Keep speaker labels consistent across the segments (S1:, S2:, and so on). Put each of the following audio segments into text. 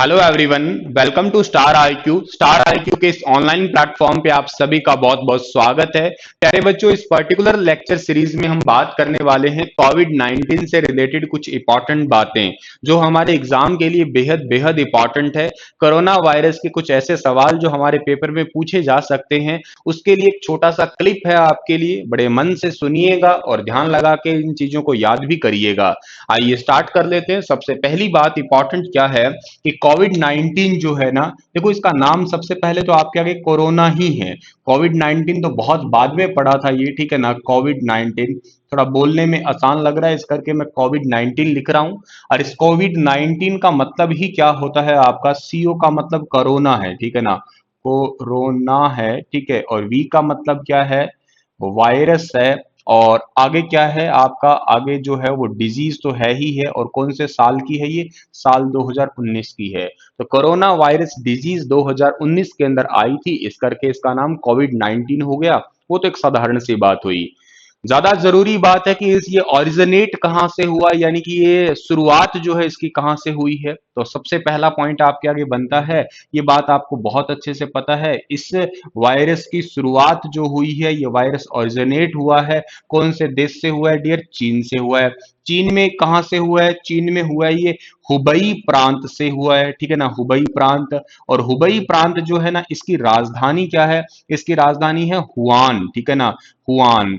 S1: Hello everyone, welcome to Star IQ. Star IQ के इस online platform पे आप सभी का बहुत बहुत स्वागत है। प्यारे बच्चों, इस पर्टिकुलर लेक्चर सीरीज में हम बात करने वाले हैं कोविड 19 से रिलेटेड कुछ इंपॉर्टेंट बातें जो हमारे एग्जाम के लिए बेहद बेहद इंपॉर्टेंट है। कोरोना वायरस के कुछ ऐसे सवाल जो हमारे पेपर में पूछे जा सकते हैं, उसके लिए एक छोटा सा क्लिप है आपके लिए। बड़े मन से सुनिएगा और ध्यान लगा के इन चीजों को याद भी करिएगा। आइए स्टार्ट कर लेते हैं। सबसे पहली बात इंपॉर्टेंट क्या है कि कोविड 19 जो है ना, देखो इसका नाम सबसे पहले तो आपके आगे कोरोना ही है। कोविड 19 तो बहुत बाद में पड़ा था ये, ठीक है ना। कोविड 19 थोड़ा बोलने में आसान लग रहा है, इस करके मैं कोविड 19 लिख रहा हूं। और इस कोविड 19 का मतलब ही क्या होता है आपका, सीओ का मतलब कोरोना है, ठीक है ना। कोरोना है, ठीक है। और वी का मतलब क्या है, वायरस है। और आगे क्या है आपका, आगे जो है वो डिजीज तो है ही है। और कौन से साल की है ये, साल 2019 की है। तो कोरोना वायरस डिजीज 2019 के अंदर आई थी, इस करके इसका नाम कोविड 19 हो गया। वो तो एक साधारण सी बात हुई। ज्यादा जरूरी बात है कि ये ऑरिजिनेट कहां से हुआ, यानी कि ये शुरुआत जो है इसकी कहां से हुई है। तो सबसे पहला पॉइंट आपके आगे बनता है, ये बात आपको बहुत अच्छे से पता है, इस वायरस की शुरुआत जो हुई है, ये वायरस ऑरिजिनेट हुआ है कौन से देश से हुआ है डियर, चीन से हुआ है। चीन में कहां से हुआ है, चीन में हुआ है ये हुबई प्रांत से हुआ है, ठीक है ना, हुबई प्रांत। और हुबई प्रांत जो है ना, इसकी राजधानी क्या है, इसकी राजधानी है हुआन, ठीक है ना, हुआन।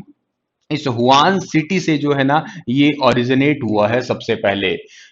S1: इस हुआन सिटी से जो है ना ये ओरिजिनेट हुआ है सबसे पहले।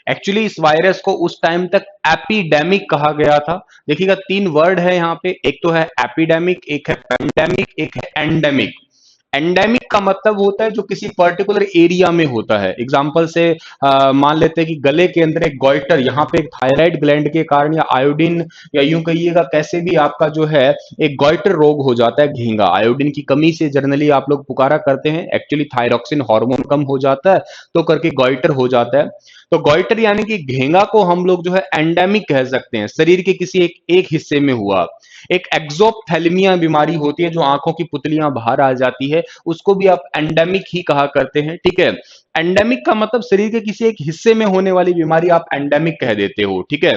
S1: एक्चुअली इस वायरस को उस टाइम तक एपिडेमिक कहा गया था। देखिएगा तीन वर्ड है यहाँ पे, एक तो है एपिडेमिक, एक है पेंडेमिक, एक है एंडेमिक। एंडेमिक का मतलब होता है जो किसी पर्टिकुलर एरिया में होता है। एग्जांपल से मान लेते हैं कि गले के अंदर एक गॉइटर, यहाँ पे एक थायराइड ग्लैंड के कारण या आयोडीन, या यूं कहिएगा कैसे भी आपका जो है एक गॉइटर रोग हो जाता है, घेंगा। आयोडीन की कमी से जनरली आप लोग पुकारा करते हैं, एक्चुअली थायरॉक्सिन हार्मोन कम हो जाता है तो करके गॉइटर हो जाता है। तो गॉइटर यानी कि घेंगा को हम लोग जो है एंडेमिक कह सकते हैं, शरीर के किसी एक हिस्से में हुआ। एक एक्सोप्थेल्मिया बीमारी होती है जो आंखों की पुतलियां बाहर आ जाती है, उसको भी आप एंडेमिक ही कहा करते हैं, ठीक है। एंडेमिक का मतलब शरीर के किसी एक हिस्से में होने वाली बीमारी आप एंडेमिक कह देते हो, ठीक है।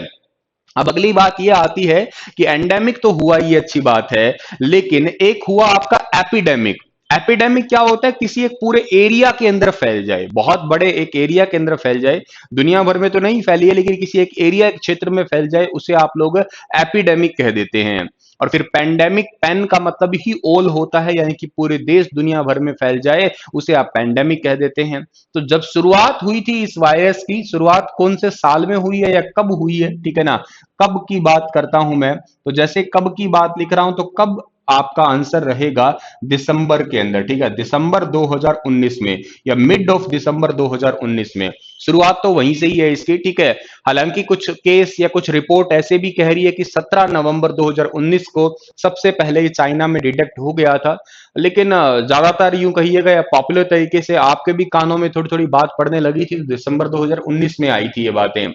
S1: अब अगली बात यह आती है कि एंडेमिक तो हुआ, ये अच्छी बात है, लेकिन एक हुआ आपका एपिडेमिक। एपिडेमिक क्या होता है, किसी एक पूरे एरिया के अंदर फैल जाए, बहुत बड़े एक एरिया के अंदर फैल जाए। दुनिया भर में तो नहीं फैली है, लेकिन किसी एक एरिया, एक क्षेत्र में फैल जाए, उसे आप लोग एपिडेमिक कह देते हैं। और फिर पेंडेमिक, पेन का मतलब ही ओल होता है, यानी कि पूरे देश दुनिया भर में फैल जाए, उसे आप पेंडेमिक कह देते हैं। तो जब शुरुआत हुई थी इस वायरस की, शुरुआत कौन से साल में हुई है या कब हुई है, ठीक है ना। कब की बात करता हूं मैं, तो जैसे कब की बात लिख रहा हूं तो कब आपका आंसर रहेगा दिसंबर के अंदर, ठीक है, दिसंबर 2019 में, या मिड ऑफ दिसंबर 2019 में। शुरुआत तो वहीं से ही है इसकी, ठीक है। हालांकि कुछ केस या कुछ रिपोर्ट ऐसे भी कह रही है कि 17 नवंबर 2019 को सबसे पहले ये चाइना में डिटेक्ट हो गया था। लेकिन ज्यादातर यूं कहिएगा या पॉपुलर तरीके से आपके भी कानों में थोड़ी थोड़ी बात पड़ने लगी थी, दिसंबर 2019 में आई थी ये बातें।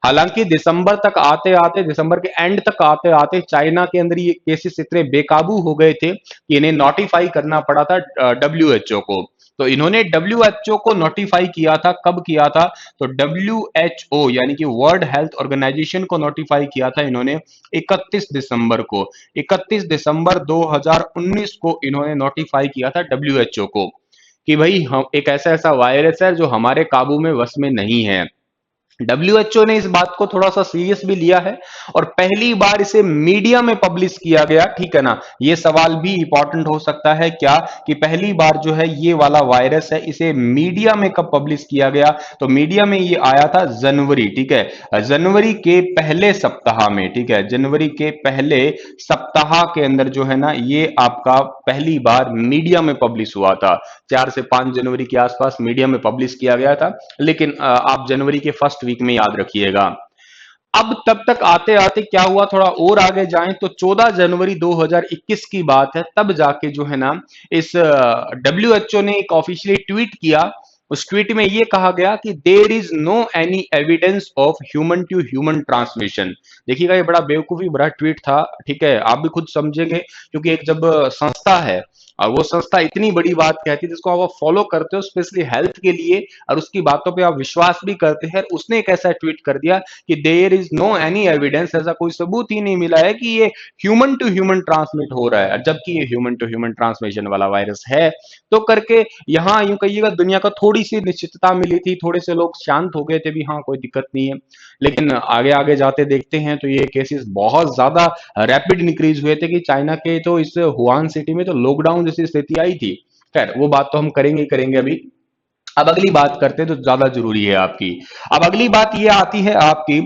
S1: हालांकि दिसंबर तक आते आते, दिसंबर के एंड तक आते आते चाइना के अंदर ये केसेस इतने बेकाबू हो गए थे कि इन्हें नोटिफाई करना पड़ा था डब्ल्यूएचओ को। तो इन्होंने डब्ल्यूएचओ को नोटिफाई किया था, कब किया था, तो डब्ल्यूएचओ यानी कि वर्ल्ड हेल्थ ऑर्गेनाइजेशन को नोटिफाई किया था इन्होंने 31 दिसंबर को। 31 दिसंबर 2019 को इन्होंने नोटिफाई किया था डब्ल्यूएचओ को कि भाई हम एक ऐसा ऐसा वायरस है जो हमारे काबू में, वश में नहीं है। डब्ल्यूएचओ ने इस बात को थोड़ा सा सीरियस भी लिया है और पहली बार इसे मीडिया में पब्लिश किया गया, ठीक है ना। ये सवाल भी इंपॉर्टेंट हो सकता है क्या, कि पहली बार जो है ये वाला वायरस है, इसे मीडिया में कब पब्लिश किया गया, तो मीडिया में ये आया था जनवरी, ठीक है, जनवरी के पहले सप्ताह में, ठीक है, जनवरी के पहले सप्ताह के अंदर जो है ना ये आपका पहली बार मीडिया में पब्लिश हुआ था। 4 से 5 जनवरी के आसपास मीडिया में पब्लिश किया गया था, लेकिन आप जनवरी के फर्स्ट वीक में याद रखिएगा। अब तब तक आते आते क्या हुआ, थोड़ा और आगे जाएं तो 14 जनवरी 2021 की बात है, तब जाके जो है ना इस डब्ल्यूएचओ ने एक ऑफिशियली ट्वीट किया। उस ट्वीट में ये कहा गया कि there is no any evidence of human to human transmission. देखिएगा ये बड़ा बेवकूफी भरा ट्वीट था, ठीक है, आप भी खुद समझेंगे, क्योंकि एक जब संस्था है और वो संस्था इतनी बड़ी बात कहती है जिसको आप फॉलो करते हो स्पेशली हेल्थ के लिए, और उसकी बातों पे आप विश्वास भी करते हैं। उसने एक ऐसा ट्वीट कर दिया कि there is no any evidence, ऐसा कोई सबूत ही नहीं मिला है कि ये ह्यूमन टू ह्यूमन ट्रांसमिट हो रहा है, जबकि ये ह्यूमन टू ह्यूमन ट्रांसमिशन वाला वायरस है। तो करके यहाँ यूं कहिएगा दुनिया को थोड़ी सी निश्चितता मिली थी, थोड़े से लोग शांत हो गए थे भी हाँ कोई दिक्कत नहीं है। लेकिन आगे आगे जाते देखते हैं तो ये केसेस बहुत ज्यादा रैपिड इंक्रीज हुए थे कि चाइना के तो इस हुआन सिटी में तो लॉकडाउन जैसी स्थिति आई थी। खैर वो बात तो हम करेंगे ही करेंगे अभी। अब अगली बात करते हैं जो ज्यादा जरूरी है आपकी। अब अगली बात ये आती है आपकी,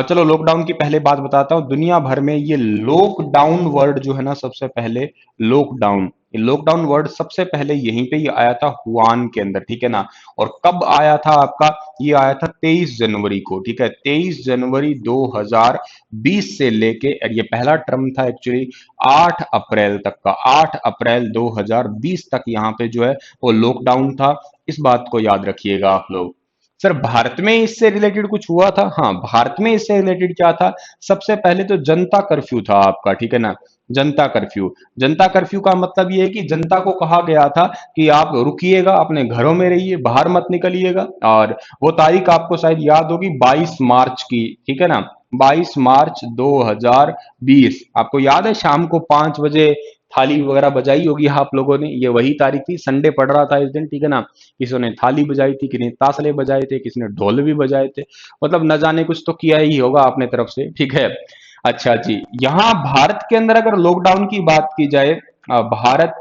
S1: चलो लॉकडाउन की पहले बात बताता हूँ। दुनिया भर में ये लॉकडाउन वर्ड जो है ना, सबसे पहले लॉकडाउन, ये लॉकडाउन वर्ड सबसे पहले यहीं पे ये आया था हुआन के अंदर, ठीक है ना। और कब आया था आपका, ये आया था 23 जनवरी को, ठीक है, 23 जनवरी 2020 से लेके, और ये पहला टर्म था एक्चुअली 8 अप्रैल तक का, 8 अप्रैल 2020 तक यहाँ पे जो है वो लॉकडाउन था। इस बात को याद रखिएगा आप लोग। सर भारत में इससे रिलेटेड कुछ हुआ था? हाँ, भारत में इससे रिलेटेड क्या था, सबसे पहले तो जनता कर्फ्यू था आपका, ठीक है ना। जनता कर्फ्यू, जनता कर्फ्यू का मतलब ये है कि जनता को कहा गया था कि आप रुकिएगा, अपने घरों में रहिए, बाहर मत निकलिएगा। और वो तारीख आपको शायद याद होगी, 22 मार्च की, ठीक है ना। 22 मार्च 2020, आपको याद है शाम को 5 बजे थाली वगैरह बजाई होगी आप लोगों ने, ये वही तारीख थी, संडे पड़ रहा था इस दिन, ठीक है ना। किसी ने थाली बजाई थी, किसी ने ताशले बजाए थे, किसी ने ढोल भी बजाए थे, मतलब न जाने कुछ तो किया ही होगा अपने तरफ से, ठीक है। अच्छा जी, यहाँ भारत के अंदर अगर लॉकडाउन की बात की जाए, भारत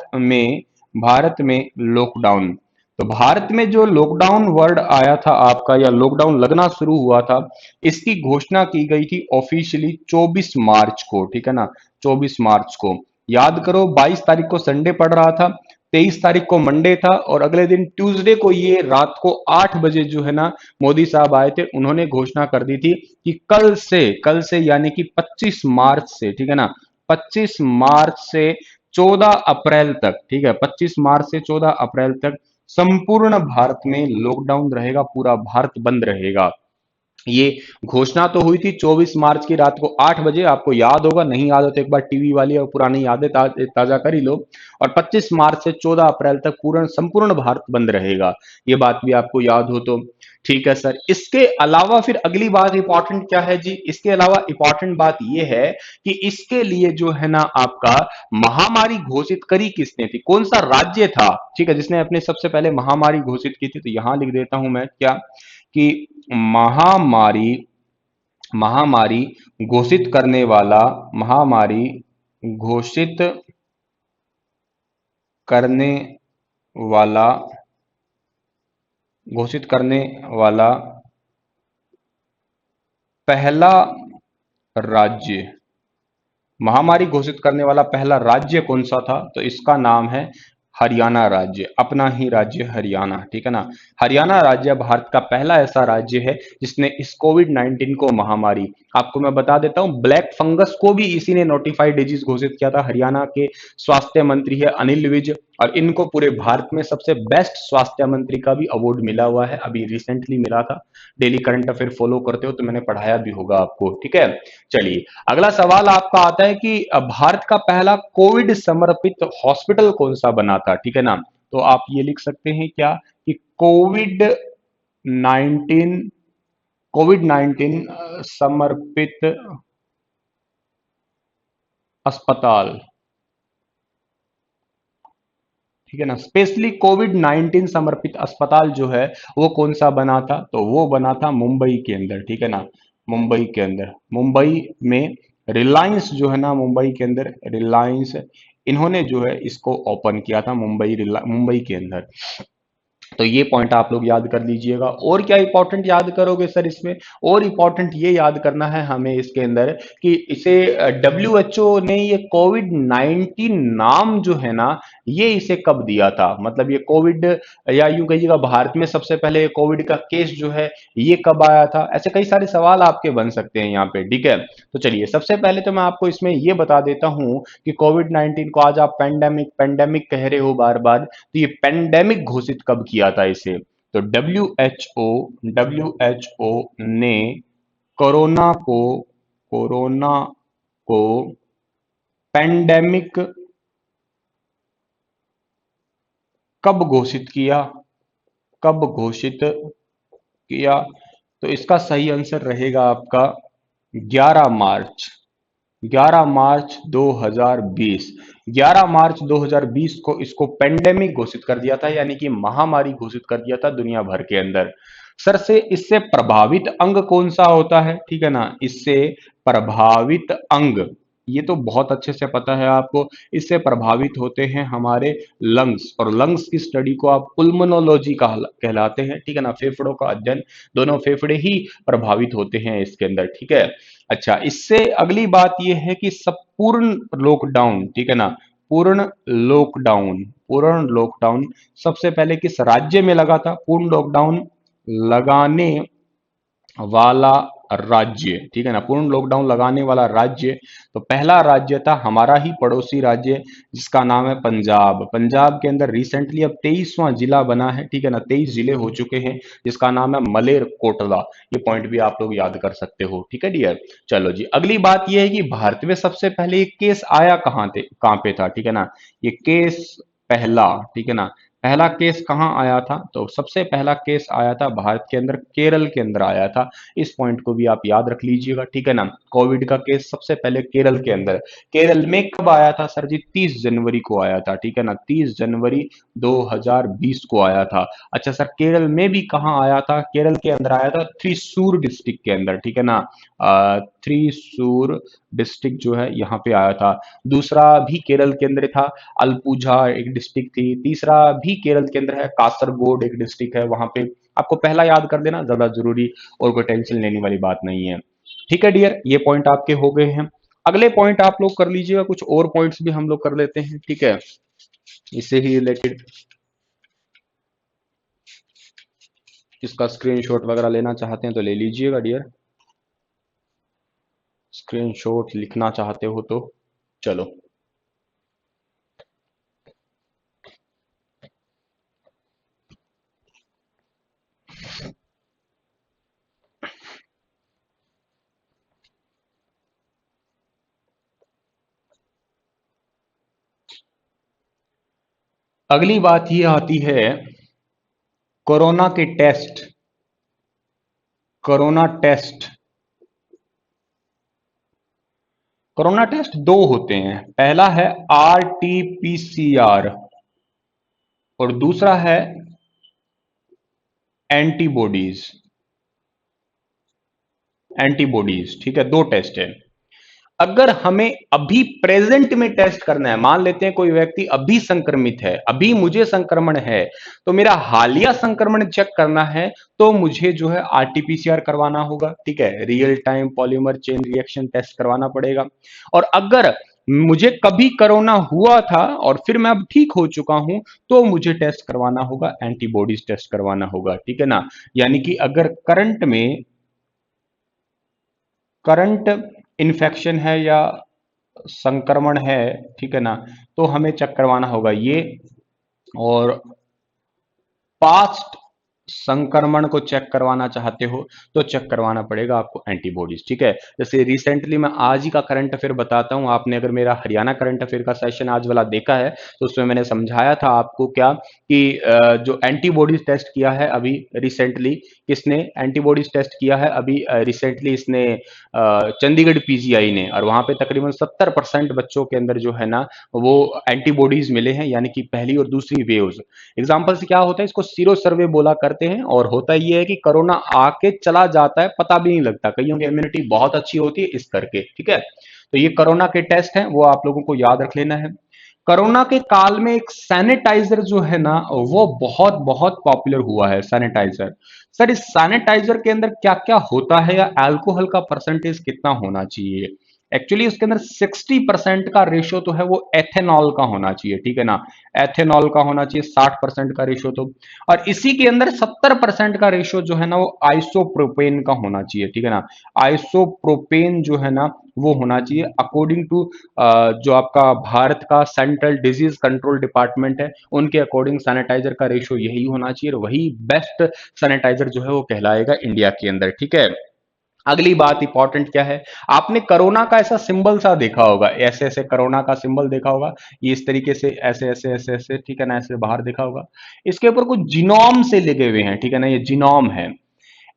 S1: में लॉकडाउन, तो भारत में जो लॉकडाउन वर्ड आया था आपका, या लॉकडाउन लगना शुरू हुआ था, इसकी घोषणा की गई थी ऑफिशियली 24 मार्च को, ठीक है ना, 24 मार्च को। याद करो 22 तारीख को संडे पड़ रहा था, 23 तारीख को मंडे था, और अगले दिन ट्यूसडे को ये रात को 8 बजे जो है ना मोदी साहब आए थे, उन्होंने घोषणा कर दी थी कि कल से यानी कि 25 मार्च से, ठीक है ना, 25 मार्च से 14 अप्रैल तक, ठीक है, 25 मार्च से 14 अप्रैल तक संपूर्ण भारत में लॉकडाउन रहेगा, पूरा भारत बंद रहेगा। ये घोषणा तो हुई थी 24 मार्च की रात को 8 बजे, आपको याद होगा, नहीं याद हो तो एक बार टीवी वाली और पुरानी यादें ताजा कर ही लो। और 25 मार्च से 14 अप्रैल तक पूर्ण संपूर्ण भारत बंद रहेगा, ये बात भी आपको याद हो तो। ठीक है सर, इसके अलावा फिर अगली बात इंपॉर्टेंट क्या है जी, इसके अलावा इंपॉर्टेंट बात ये है कि इसके लिए जो है ना आपका महामारी घोषित करी किसने थी, कौन सा राज्य था, ठीक है, जिसने अपने सबसे पहले महामारी घोषित की थी। तो यहां लिख देता हूं मैं क्या, कि महामारी महामारी घोषित करने वाला, महामारी घोषित करने वाला, घोषित करने वाला पहला राज्य, महामारी घोषित करने वाला पहला राज्य कौन सा था, तो इसका नाम है हरियाणा राज्य, अपना ही राज्य हरियाणा, ठीक है ना। हरियाणा राज्य भारत का पहला ऐसा राज्य है जिसने इस कोविड 19 को महामारी, आपको मैं बता देता हूं, ब्लैक फंगस को भी इसी ने नोटिफाइड डिजीज घोषित किया था। हरियाणा के स्वास्थ्य मंत्री है अनिल विज, और इनको पूरे भारत में सबसे बेस्ट स्वास्थ्य मंत्री का भी अवार्ड मिला हुआ है, अभी रिसेंटली मिला था। डेली करंट अफेयर फॉलो करते हो तो मैंने पढ़ाया भी होगा आपको, ठीक है। चलिए अगला सवाल आपका आता है कि भारत का पहला कोविड समर्पित हॉस्पिटल कौन सा बना था, ठीक है ना। तो आप ये लिख सकते हैं क्या, कि कोविड 19, कोविड 19 समर्पित अस्पताल, ठीक है ना, स्पेशली कोविड 19 समर्पित अस्पताल जो है वो कौन सा बना था, तो वो बना था मुंबई के अंदर, ठीक है ना। मुंबई के अंदर, मुंबई में रिलायंस जो है ना, मुंबई के अंदर रिलायंस, इन्होंने जो है इसको ओपन किया था मुंबई के अंदर। तो ये पॉइंट आप लोग याद कर लीजिएगा। और क्या इंपॉर्टेंट याद करोगे सर इसमें, और इंपॉर्टेंट ये याद करना है हमें इसके अंदर कि इसे WHO ने ये कोविड 19 नाम जो है ना, ये इसे कब दिया था, मतलब ये कोविड, या यूं कहिएगा भारत में सबसे पहले कोविड का केस जो है ये कब आया था, ऐसे कई सारे सवाल आपके बन सकते हैं यहाँ पे, ठीक है। तो चलिए सबसे पहले तो मैं आपको इसमें ये बता देता हूं कि कोविड 19 को आज आप पेंडेमिक पेंडेमिक कह रहे हो बार बार, तो ये पेंडेमिक घोषित कब किया था इसे, तो डब्ल्यू एच ओ ने कोरोना को कोरोना को पेंडेमिक कब घोषित किया, कब घोषित किया? तो इसका सही आंसर रहेगा आपका 11 मार्च, 11 मार्च 2020। 11 मार्च 2020 को इसको पेंडेमिक घोषित कर दिया था, यानी कि महामारी घोषित कर दिया था दुनिया भर के अंदर। सर से इससे प्रभावित अंग कौन सा होता है, ठीक है ना? इससे प्रभावित अंग, ये तो बहुत अच्छे से पता है आपको, इससे प्रभावित होते हैं हमारे लंग्स, और लंग्स की स्टडी को आप पुल्मोनोलॉजी कहलाते हैं, ठीक है ना? फेफड़ों का अध्ययन, दोनों फेफड़े ही प्रभावित होते हैं इसके अंदर, ठीक है। अच्छा, इससे अगली बात यह है कि सब पूर्ण लॉकडाउन, ठीक है ना? पूर्ण लॉकडाउन, पूर्ण लॉकडाउन सबसे पहले किस राज्य में लगा था? पूर्ण लॉकडाउन लगाने वाला राज्य, ठीक है ना? पूर्ण लॉकडाउन लगाने वाला राज्य, तो पहला राज्य था हमारा ही पड़ोसी राज्य, जिसका नाम है पंजाब। पंजाब के अंदर रिसेंटली अब 23वां जिला बना है, ठीक है ना? 23 जिले हो चुके हैं, जिसका नाम है मलेरकोटला। ये पॉइंट भी आप लोग याद कर सकते हो, ठीक है डियर। चलो जी, अगली बात यह है कि भारत में सबसे पहले ये केस आया कहां पे था, ठीक है ना? ये केस पहला, ठीक है ना? पहला केस कहां आया था? तो सबसे पहला केस आया था भारत के अंदर, केरल के अंदर आया था। इस पॉइंट को भी आप याद रख लीजिएगा, ठीक है ना? कोविड का केस सबसे पहले केरल के अंदर, केरल में कब आया था सर जी? 30 जनवरी को आया था, ठीक है ना? 30 जनवरी 2020 को आया था। अच्छा सर, केरल में भी कहाँ आया था? केरल के अंदर आया था थ्रिसूर डिस्ट्रिक्ट के अंदर, ठीक है ना? थ्रिसूर डिस्ट्रिक्ट जो है यहाँ पे आया था। दूसरा भी केरल के अंदर था, अलपुझा एक डिस्ट्रिक्ट थी। तीसरा भी केरल के अंदर है, कासरगोड एक डिस्ट्रिक्ट है, वहां पे आपको पहला याद कर देना ज्यादा जरूरी, और कोई टेंशन लेने वाली बात नहीं है, ठीक है डियर। ये पॉइंट आपके हो गए हैं। अगले पॉइंट आप लोग कर लीजिएगा, कुछ और पॉइंट्स भी हम लोग कर लेते हैं, ठीक है, इससे ही रिलेटेड। इसका स्क्रीनशॉट वगैरह लेना चाहते हैं तो ले लीजिएगा डियर, स्क्रीनशॉट लिखना चाहते हो तो चलो। अगली बात ये आती है कोरोना के test, corona test, corona test दो होते हैं। पहला है आरटीपीसीआर और दूसरा है एंटीबॉडीज, एंटीबॉडीज, ठीक है, दो टेस्ट है। अगर हमें अभी प्रेजेंट में टेस्ट करना है, मान लेते हैं कोई व्यक्ति अभी संक्रमित है, अभी मुझे संक्रमण है, तो मेरा हालिया संक्रमण चेक करना है, तो मुझे जो है आरटीपीसीआर करवाना होगा, ठीक है, real time polymer chain reaction test करवाना पड़ेगा। और अगर मुझे कभी कोरोना हुआ था और फिर मैं अब ठीक हो चुका हूं, तो मुझे टेस्ट करवाना होगा, एंटीबॉडीज टेस्ट करवाना होगा, ठीक है ना? यानी कि अगर करंट में, करंट इन्फेक्शन है या संक्रमण है, ठीक है ना, तो हमें चेक करवाना होगा ये। और पास्ट संक्रमण को चेक करवाना चाहते हो तो चेक करवाना पड़ेगा आपको एंटीबॉडीज, ठीक है। जैसे रिसेंटली मैं आज ही का करंट अफेयर बताता हूं, आपने अगर मेरा हरियाणा करंट अफेयर का सेशन आज वाला देखा है तो उसमें मैंने समझाया था आपको क्या कि जो एंटीबॉडीज टेस्ट किया है अभी रिसेंटली, किसने एंटीबॉडीज टेस्ट किया है अभी रिसेंटली? इसने चंडीगढ़ पीजीआई ने, और वहां पे तकरीबन 70% बच्चों के अंदर जो है ना वो एंटीबॉडीज मिले हैं, यानी कि पहली और दूसरी वेव्स। एग्जाम्पल से क्या होता है, इसको सीरो सर्वे बोला करते हैं, और होता ये है कि कोरोना आके चला जाता है, पता भी नहीं लगता, कईयों की इम्यूनिटी बहुत अच्छी होती है इस करके, ठीक है। तो ये कोरोना के टेस्ट हैं, वो आप लोगों को याद रख लेना है। कोरोना के काल में एक सैनिटाइजर जो है ना वो बहुत बहुत पॉपुलर हुआ है, सैनिटाइजर। सर इस सैनिटाइजर के अंदर क्या क्या होता है, या अल्कोहल का परसेंटेज कितना होना चाहिए? एक्चुअली उसके अंदर 60% का रेशो तो है वो एथेनॉल का होना चाहिए, ठीक है ना? एथेनॉल का होना चाहिए 60% का रेशो तो। और इसी के अंदर 70% का रेशो जो है ना वो आइसोप्रोपेन का होना चाहिए, ठीक है ना? आइसोप्रोपेन जो है ना वो होना चाहिए अकॉर्डिंग टू जो आपका भारत का सेंट्रल डिजीज कंट्रोल डिपार्टमेंट है, उनके अकॉर्डिंग सैनिटाइजर का रेशो यही होना चाहिए, और वही बेस्ट सैनिटाइजर जो है वो कहलाएगा इंडिया के अंदर, ठीक है। अगली बात इंपॉर्टेंट क्या है, आपने कोरोना का ऐसा सिंबल सा देखा होगा, ऐसे ऐसे कोरोना का सिंबल देखा होगा, ये इस तरीके से ऐसे ऐसे ऐसे ऐसे, ठीक है ना, ऐसे बाहर देखा होगा। इसके ऊपर कुछ जीनोम से लगे हुए हैं, ठीक है ना, ये जीनोम है।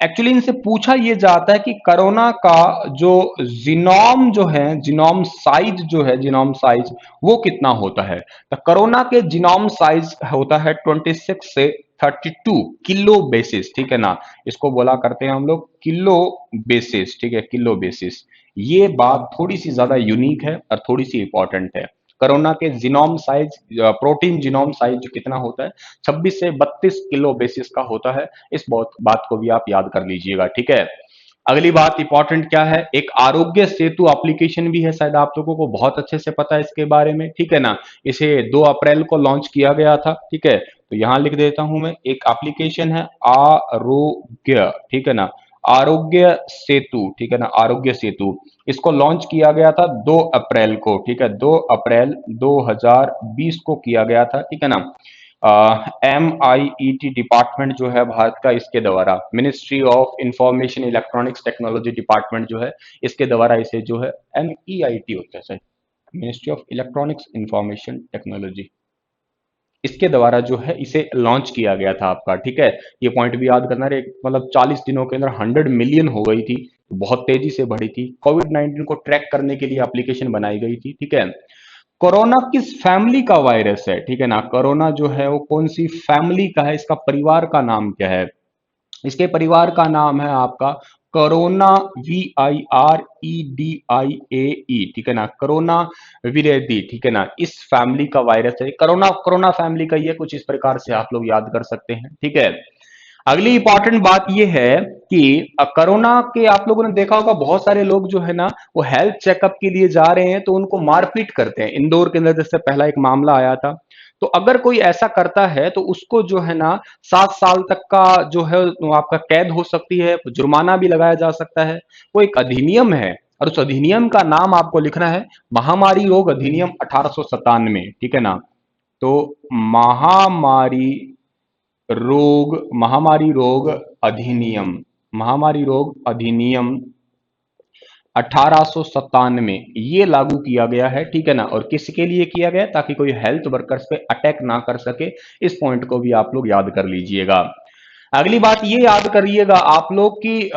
S1: एक्चुअली इनसे पूछा यह जाता है कि कोरोना का जो जीनोम जो है, जीनोम साइज जो है, जीनोम साइज वो कितना होता है। तो कोरोना के जीनोम साइज होता है 26 से 32 किलो बेसिस, ठीक है ना, इसको बोला करते हैं हम लोग किलो बेसिस, ठीक है, किलो बेसिस। ये बात थोड़ी सी ज्यादा यूनिक है और थोड़ी सी इंपॉर्टेंट है। कोरोना के genome size, protein genome size कितना होता है, 26 से 32 किलो बेसिस का होता है। इस बात को भी आप याद कर लीजिएगा, ठीक है। अगली बात इंपॉर्टेंट क्या है, एक आरोग्य सेतु एप्लीकेशन भी है, शायद आप लोगों को बहुत अच्छे से पता है इसके बारे में, ठीक है ना। इसे 2 अप्रैल को लॉन्च किया गया था, ठीक है। तो यहां लिख देता हूं मैं, एक एप्लीकेशन है आरोग्य, ठीक है ना, आरोग्य सेतु, ठीक है ना, आरोग्य सेतु। इसको लॉन्च किया गया था 2 अप्रैल को, ठीक है, 2 अप्रैल 2020 को किया गया था, ठीक है ना। MIET डिपार्टमेंट जो है भारत का, इसके द्वारा ministry of information electronics technology department जो है, इसके द्वारा इसे जो है MEIT होता है sir, ministry of electronics information technology, इसके द्वारा जो है इसे लॉन्च किया गया था आपका, ठीक है। ये पॉइंट भी याद करना है, मतलब 40 दिनों के अंदर 100 मिलियन हो गई थी, बहुत तेजी से बढ़ी थी। कोविड 19 को ट्रैक करने के लिए एप्लीकेशन बनाई गई थी, ठीक है। कोरोना किस फैमिली का वायरस है, ठीक है ना, कोरोना जो है वो कौन सी फैमिली का है, इसका परिवार का नाम क्या है। इसके परिवार का नाम है आपका कोरोना, VIREDIAE, ठीक है ना, कोरोना विरेदी, ठीक है ना, इस फैमिली का वायरस है। कोरोना कोरोना फैमिली का, ये कुछ इस प्रकार से आप लोग याद कर सकते हैं, ठीक है। अगली इंपॉर्टेंट बात यह है कि कोरोना के आप लोगों ने देखा होगा, बहुत सारे लोग जो है ना वो हेल्थ चेकअप के लिए जा रहे हैं तो उनको मारपीट करते हैं। इंदौर के अंदर जैसे पहला एक मामला आया था, तो अगर कोई ऐसा करता है तो उसको जो है ना 7 साल तक का जो है वो आपका कैद हो सकती है, जुर्माना भी लगाया जा सकता है। वो एक अधिनियम है और उस अधिनियम का नाम आपको लिखना है महामारी रोग अधिनियम 1897, ठीक है ना। तो महामारी महामारी रोग अधिनियम, महामारी रोग अधिनियम 1897 ये लागू किया गया है, ठीक है ना। और किसके लिए किया गया, ताकि कोई हेल्थ वर्कर्स पे अटैक ना कर सके। इस पॉइंट को भी आप लोग याद कर लीजिएगा। अगली बात ये याद करिएगा आप लोग कि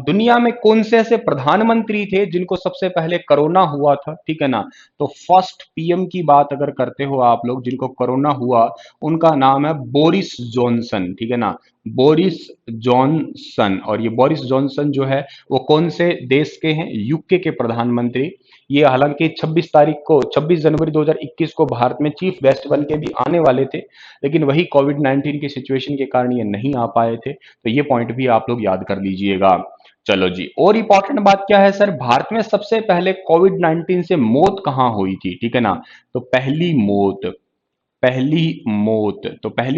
S1: दुनिया में कौन से ऐसे प्रधानमंत्री थे जिनको सबसे पहले कोरोना हुआ था, ठीक है ना। तो फर्स्ट PM की बात अगर करते हो आप लोग, जिनको कोरोना हुआ, उनका नाम है बोरिस जॉनसन, ठीक है ना, बोरिस जॉनसन। और ये बोरिस जॉनसन जो है वो कौन से देश के हैं, UK के प्रधानमंत्री। ये हालांकि 26 जनवरी 2021 को भारत में चीफ गेस्ट बन के भी आने वाले थे, लेकिन वही कोविड 19 की सिचुएशन के कारण ये नहीं आ पाए थे। तो ये पॉइंट भी आप लोग याद कर लीजिएगा। चलो जी, और इंपॉर्टेंट बात क्या है सर, भारत में सबसे पहले कोविड 19 से मौत कहां हुई थी, ठीक है ना। तो पहली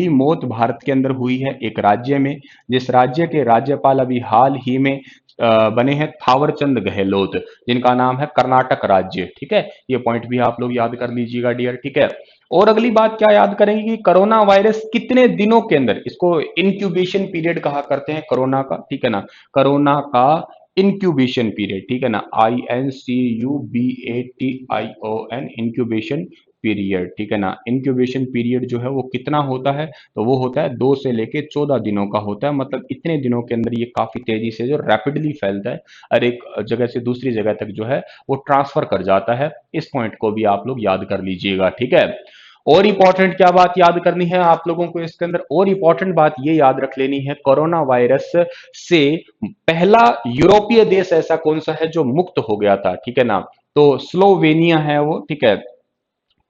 S1: मौत भारत के अंदर हुई है एक राज्य में, जिस राज्य के राज्यपाल अभी हाल ही में बने हैं थावरचंद गहलोत, जिनका नाम है कर्नाटक राज्य, ठीक है। ये पॉइंट भी आप लोग याद कर लीजिएगा डियर, ठीक है। और अगली बात क्या याद करेंगे कि कोरोना वायरस कितने दिनों के अंदर, इसको इंक्यूबेशन पीरियड कहा करते हैं कोरोना का, ठीक है ना, कोरोना का इंक्यूबेशन पीरियड, ठीक है ना, INCUBATION, इंक्यूबेशन पीरियड, ठीक है ना। इंक्यूबेशन पीरियड जो है वो कितना होता है, तो वो होता है 2 से लेके 14 दिनों का होता है। मतलब इतने दिनों के अंदर ये काफी तेजी से जो रैपिडली फैलता है और एक जगह से दूसरी जगह तक जो है वो ट्रांसफर कर जाता है। इस पॉइंट को भी आप लोग याद कर लीजिएगा, ठीक है। और इंपॉर्टेंट क्या बात याद करनी है आप लोगों को इसके अंदर, और इंपॉर्टेंट बात ये याद रख लेनी है, कोरोना वायरस से पहला यूरोपीय देश ऐसा कौन सा है जो मुक्त हो गया था, ठीक है ना। तो स्लोवेनिया है वो, ठीक है।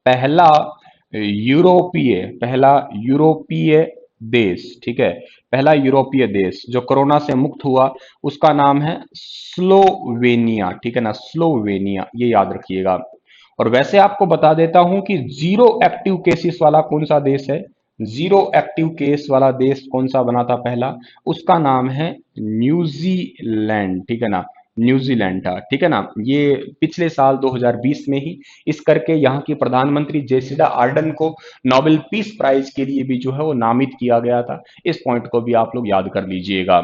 S1: पहला पहला यूरोपीय देश, ठीक है, पहला यूरोपीय देश जो कोरोना से मुक्त हुआ, उसका नाम है स्लोवेनिया, ठीक है ना, स्लोवेनिया, ये याद रखिएगा। और वैसे आपको बता देता हूं कि जीरो एक्टिव केसेस वाला कौन सा देश है, जीरो एक्टिव केस वाला देश कौन सा बना था पहला, उसका नाम है न्यूजीलैंड, ठीक है ना, न्यूजीलैंड था, ठीक है ना। ये पिछले साल 2020 में ही इस करके यहाँ की प्रधानमंत्री जेसिडा आर्डन को नोबेल पीस प्राइज के लिए भी जो है वो नामित किया गया था। इस पॉइंट को भी आप लोग याद कर लीजिएगा।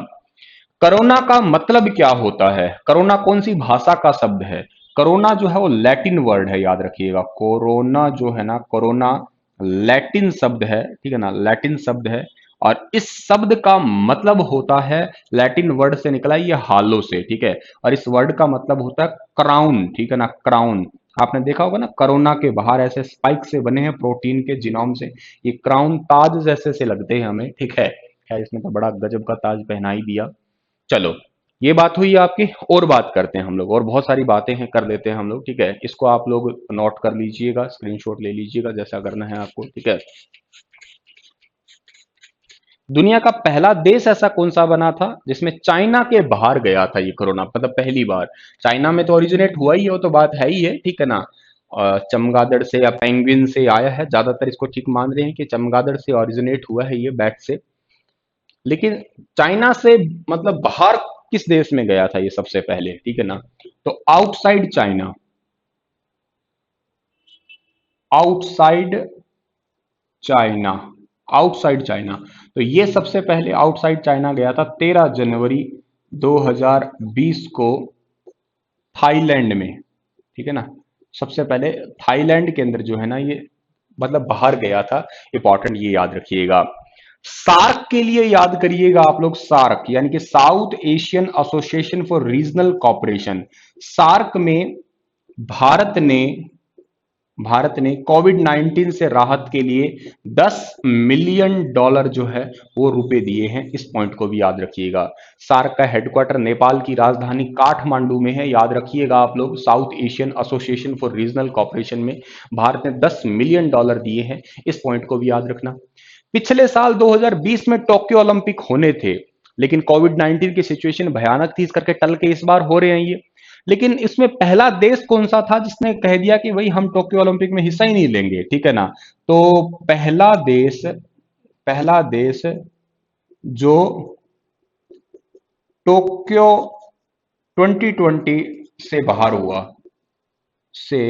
S1: कोरोना का मतलब क्या होता है? कोरोना कौन सी भाषा का शब्द है? कोरोना जो है वो लैटिन वर्ड है, याद रखिएगा। कोरोना जो है ना, कोरोना लैटिन शब्द है, ठीक है ना, लैटिन शब्द है। और इस शब्द का मतलब होता है, लैटिन वर्ड से निकला है ये हालो से, ठीक है। और इस वर्ड का मतलब होता है क्राउन, ठीक है ना, क्राउन। आपने देखा होगा ना, कोरोना के बाहर ऐसे स्पाइक से बने हैं प्रोटीन के जिनोम से, ये क्राउन ताज जैसे से लगते हैं हमें, ठीक है। खैर इसने तो बड़ा गजब का ताज पहना ही दिया। चलो, ये बात हुई आपकी। और बात करते हैं हम लोग, और बहुत सारी बातें हैं, कर लेते हैं हम लोग, ठीक है। इसको आप लोग नोट कर लीजिएगा, स्क्रीनशॉट ले लीजिएगा, जैसा करना है आपको, ठीक है। दुनिया का पहला देश ऐसा कौन सा बना था जिसमें चाइना के बाहर गया था ये कोरोना, मतलब पहली बार। चाइना में तो ओरिजिनेट हुआ ही है, वो तो बात है ही है, ठीक है ना। चमगादड़ से या पेंगुइन से आया है, ज्यादातर इसको ठीक मान रहे हैं कि चमगादड़ से ओरिजिनेट हुआ है ये, बैट से। लेकिन चाइना से मतलब बाहर किस देश में गया था ये सबसे पहले, ठीक है ना। तो outside China, outside China, outside China. तो ये सबसे पहले आउटसाइड चाइना गया था 13 जनवरी 2020 को, थाईलैंड में, ठीक है ना। सबसे पहले थाईलैंड के अंदर जो है ना ये, मतलब बाहर गया था। इंपॉर्टेंट, ये याद रखिएगा। सार्क के लिए याद करिएगा आप लोग, सार्क यानी कि South Asian Association for Regional Cooperation. SAARC में भारत ने भारत ने कोविड 19 से राहत के लिए 10 मिलियन डॉलर जो है वो रुपए दिए हैं, इस पॉइंट को भी याद रखिएगा। सार्क का हेडक्वार्टर नेपाल की राजधानी काठमांडू में है, याद रखिएगा आप लोग। South Asian Association for Regional Cooperation में भारत ने 10 मिलियन डॉलर दिए हैं, इस पॉइंट को भी याद रखना। पिछले साल 2020 में टोक्यो ओलंपिक होने थे, लेकिन कोविड 19 की सिचुएशन भयानक थी, इस करके टल के इस बार हो रहे हैं ये। लेकिन इसमें पहला देश कौन सा था जिसने कह दिया कि भाई हम टोक्यो ओलंपिक में हिस्सा ही नहीं लेंगे, ठीक है ना। तो पहला देश जो टोक्यो 2020 से बाहर हुआ, से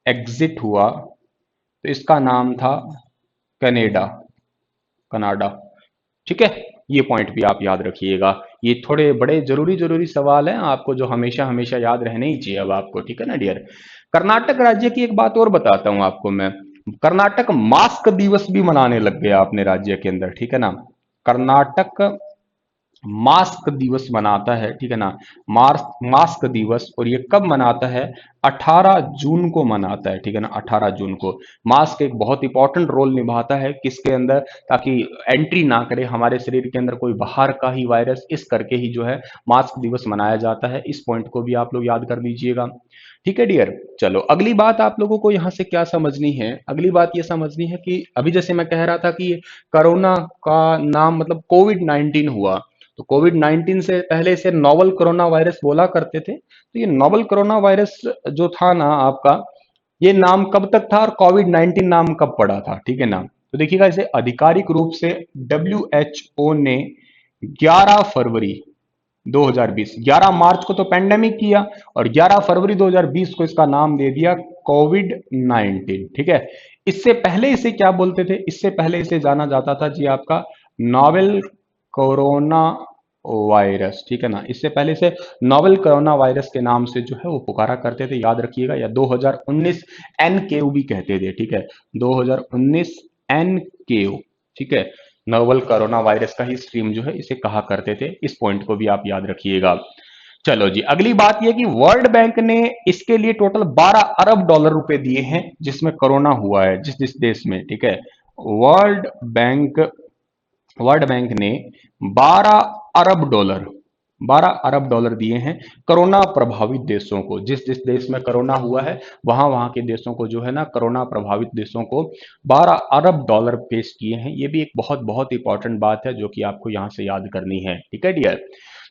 S1: एग्जिट हुआ, तो इसका नाम था कनाडा, कनाडा, ठीक है। ये पॉइंट भी आप याद रखिएगा। ये थोड़े बड़े जरूरी जरूरी सवाल हैं आपको, जो हमेशा हमेशा याद रहने ही चाहिए अब आपको, ठीक है ना डियर। कर्नाटक राज्य की एक बात और बताता हूं आपको मैं। कर्नाटक मास्क दिवस भी मनाने लग गया अपने राज्य के अंदर, ठीक है ना। कर्नाटक मास्क दिवस मनाता है, ठीक है ना। मास्क दिवस, और ये कब मनाता है? 18 जून को मनाता है, ठीक है ना, 18 जून को। मास्क एक बहुत इंपॉर्टेंट रोल निभाता है किसके अंदर, ताकि एंट्री ना करे हमारे शरीर के अंदर कोई बाहर का ही वायरस, इस करके ही जो है मास्क दिवस मनाया जाता है। इस पॉइंट को भी आप लोग याद कर लीजिएगा, ठीक है डियर। चलो, अगली बात आप लोगों को यहां से क्या समझनी है? अगली बात ये समझनी है कि अभी जैसे मैं कह रहा था कि कोरोना का नाम मतलब कोविड 19 हुआ, तो कोविड 19 से पहले इसे नोवल कोरोना वायरस बोला करते थे। तो ये नोवल कोरोना वायरस जो था ना आपका, ये नाम कब तक था और कोविड 19 नाम कब पड़ा था, ठीक है ना। तो देखिएगा, इसे आधिकारिक रूप से WHO ने 11 फरवरी 2020, 11 मार्च को तो पेंडेमिक किया, और 11 फरवरी 2020 को इसका नाम दे दिया कोविड 19, ठीक है। इससे पहले इसे क्या बोलते थे? इससे पहले इसे जाना जाता था जी आपका नोवेल कोरोना वायरस, ठीक है ना। इससे पहले से नोवेल कोरोना वायरस के नाम से जो है वो पुकारा करते थे, याद रखिएगा। या 2019 एनकेयू भी कहते थे, ठीक है। 2019 एनकेयू, ठीक है। नोवल कोरोना वायरस का ही स्ट्रीम जो है इसे कहा करते थे, इस पॉइंट को भी आप याद रखिएगा। चलो जी, अगली बात यह कि वर्ल्ड बैंक ने इसके लिए टोटल 12 अरब डॉलर रुपए दिए हैं, जिसमें कोरोना हुआ है जिस जिस देश में, ठीक है। वर्ल्ड बैंक वर्ल्ड बैंक ने 12 अरब डॉलर 12 अरब डॉलर दिए हैं कोरोना प्रभावित देशों को। जिस जिस देश में कोरोना हुआ है वहां वहां के देशों को जो है ना, कोरोना प्रभावित देशों को 12 अरब डॉलर पेश किए हैं। ये भी एक बहुत बहुत इंपॉर्टेंट बात है जो कि आपको यहां से याद करनी है, ठीक है डियर।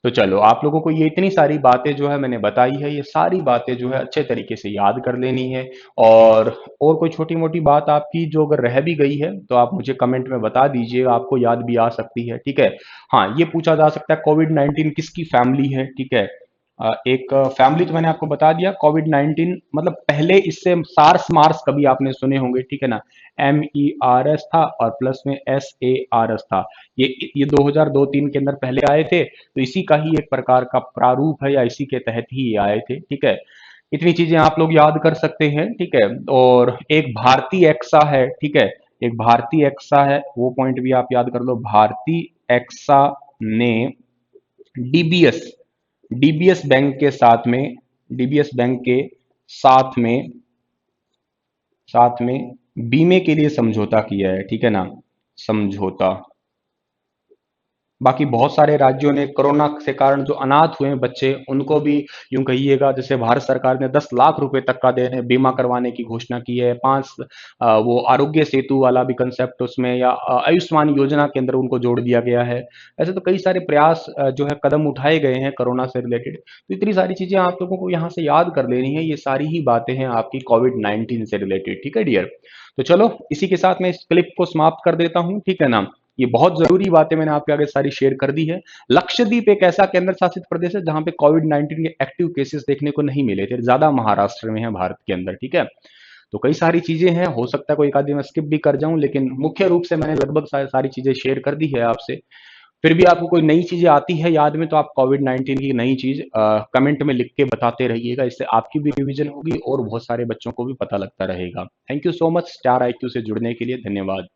S1: तो चलो, आप लोगों को ये इतनी सारी बातें जो है मैंने बताई है, ये सारी बातें जो है अच्छे तरीके से याद कर लेनी है। और कोई छोटी मोटी बात आपकी जो अगर रह भी गई है तो आप मुझे कमेंट में बता दीजिएगा, आपको याद भी आ सकती है, ठीक है। हाँ, ये पूछा जा सकता है कोविड 19 किसकी फैमिली है, ठीक है। एक फैमिली तो मैंने आपको बता दिया। कोविड 19 मतलब पहले इससे सार्स मार्स कभी आपने सुने होंगे, ठीक है ना। MERS था और प्लस में SARS था। ये 2002-3 के अंदर पहले आए थे, तो इसी का ही एक प्रकार का प्रारूप है या इसी के तहत ही ये आए थे, ठीक है। इतनी चीजें आप लोग याद कर सकते हैं, ठीक है। और एक भारतीय एक्सा है, ठीक है। एक भारतीय एक्सा है, वो पॉइंट भी आप याद कर लो। भारतीय एक्सा ने डीबीएस डीबीएस बैंक के साथ में डीबीएस बैंक के साथ में साथ में बीमे के लिए समझौता किया है, ठीक है ना। समझौता। बाकी बहुत सारे राज्यों ने कोरोना से कारण जो अनाथ हुए हैं बच्चे, उनको भी यूं कहिएगा, जैसे भारत सरकार ने 10 लाख रुपए तक का देने बीमा करवाने की घोषणा की है। वो आरोग्य सेतु वाला भी कंसेप्ट उसमें, या आयुष्मान योजना के अंदर उनको जोड़ दिया गया है। ऐसे तो कई सारे प्रयास जो है कदम उठाए गए हैं कोरोना से रिलेटेड। तो इतनी सारी चीजें आप लोगों को यहाँ से याद कर लेनी है। ये सारी ही बातें हैं आपकी कोविड 19 से रिलेटेड, ठीक है डियर। तो चलो इसी के साथ मैं इस क्लिप को समाप्त कर देता हूँ, ठीक है ना। ये बहुत जरूरी बातें मैंने आपके आगे सारी शेयर कर दी है। लक्षद्वीप एक ऐसा केंद्र शासित प्रदेश है जहां पे कोविड 19 के एक्टिव केसेस देखने को नहीं मिले थे, ज्यादा महाराष्ट्र में है भारत के अंदर, ठीक है। तो कई सारी चीजें हैं, हो सकता है कोई एक आधी मैं स्किप भी कर जाऊं, लेकिन मुख्य रूप से मैंने लगभग सारी चीजें शेयर कर दी है आपसे। फिर भी आपको कोई नई चीजें आती है याद में, तो आप कोविड 19 की नई चीज कमेंट में लिख के बताते रहिएगा। इससे आपकी भी रिवीजन होगी और बहुत सारे बच्चों को भी पता लगता रहेगा। Thank you so much star IQ से जुड़ने के लिए, धन्यवाद।